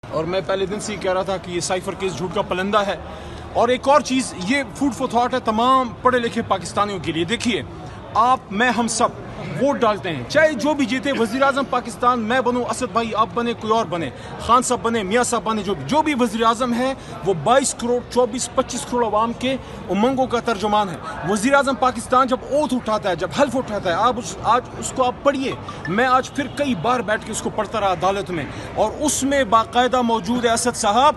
اور میں پہلے دن سے ہی کہہ رہا تھا کہ یہ سائفر کیس جھوٹ کا پلندہ ہے. اور ایک اور چیز، یہ فوڈ فار تھاٹ ہے تمام پڑھے لکھے پاکستانیوں کے لیے. دیکھیے، آپ میں ہم سب ووٹ ڈالتے ہیں، چاہے جو بھی جیتے، وزیر اعظم پاکستان میں بنوں، اسد بھائی آپ بنے، کوئی اور بنے، خان صاحب بنے، میاں صاحب بنے، جو بھی وزیر اعظم ہے وہ 22 کروڑ 24-25 کروڑ عوام کے امنگوں کا ترجمان ہے. وزیر اعظم پاکستان جب اوتھ اٹھاتا ہے، جب حلف اٹھاتا ہے، آج اس کو آپ پڑھیے. میں آج پھر کئی بار بیٹھ کے اس کو پڑھتا رہا عدالت میں، اور اس میں باقاعدہ موجود ہے اسد صاحب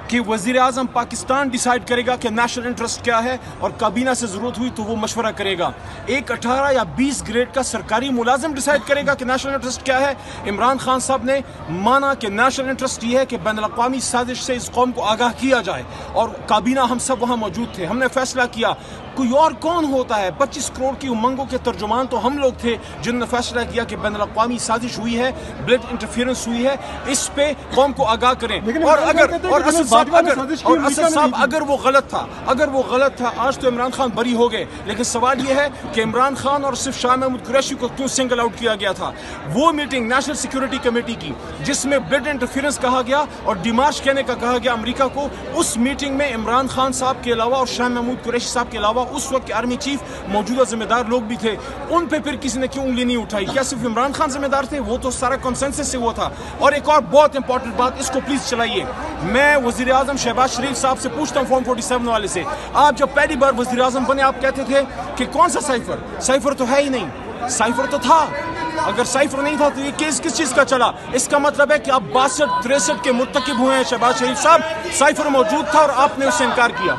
کہ وزیر اعظم پاکستان ڈیسائیڈ کرے گا کہ نیشنل انٹرسٹ کیا ہے، اور کابینہ سے ضرورت ہوئی تو وہ مشورہ کرے گا. ایک 18 یا 20 گریڈ کا سرکاری ملازم ڈیسائیڈ کرے گا کہ نیشنل انٹرسٹ کیا ہے. عمران خان صاحب نے مانا کہ نیشنل انٹرسٹ یہ ہے کہ بین الاقوامی سازش سے اس قوم کو آگاہ کیا جائے، اور کابینہ ہم سب وہاں موجود تھے. ہم نے فیصلہ کیا. کوئی اور کون ہوتا ہے؟ 25 کروڑ کی امنگوں کے ترجمان تو ہم لوگ تھے جنہوں نے فیصلہ کیا کہ بین الاقوامی سازش ہوئی ہے، بلڈ انٹرفیئرنس ہوئی ہے، اس پہ قوم کو آگاہ کریں. اور اسد صاحب اگر وہ غلط تھا آج تو عمران خان بری ہو گئے. لیکن سوال یہ ہے کہ عمران خان اور صرف شاہ محمود قریشی کو کیوں سنگل آؤٹ کیا گیا تھا؟ وہ میٹنگ نیشنل سیکورٹی کمیٹی کی جس میں بلڈ انٹرفیئرنس کہا گیا اور ڈیمارش کہنے کا کہا گیا امریکہ کو، اس میٹنگ میں عمران خان صاحب کے علاوہ اور شاہ محمود قریشی صاحب کے علاوہ اس وقت کے آرمی چیف موجودہ ذمہ دار لوگ بھی تھے. ان پہ پھر کسی نے کیوں انگلی نہیں اٹھائی؟ کیا صرف عمران خان ذمہ دار تھے؟ وہ تو سارا کنسنسس سے ہوا تھا. اور ایک اور بہت امپورٹنٹ بات، اس کو پلیز چلائیے. میں وزیر اعظم شہباز شریف صاحب سے پوچھتا ہوں فارم 47 والے سے، آپ جب پہلی بار وزیر اعظم بنے آپ کہتے تھے کہ کون سا سائفر تو ہے ہی نہیں. سائفر تو تھا. اگر سائفر نہیں تھا تو یہ کیس کس چیز کا چلا؟ اس کا مطلب ہے کہ آپ 62-63 کے مرتکب ہوئے ہیں. شہباز شریف صاحب، سائفر موجود تھا اور آپ نے اس سے انکار کیا.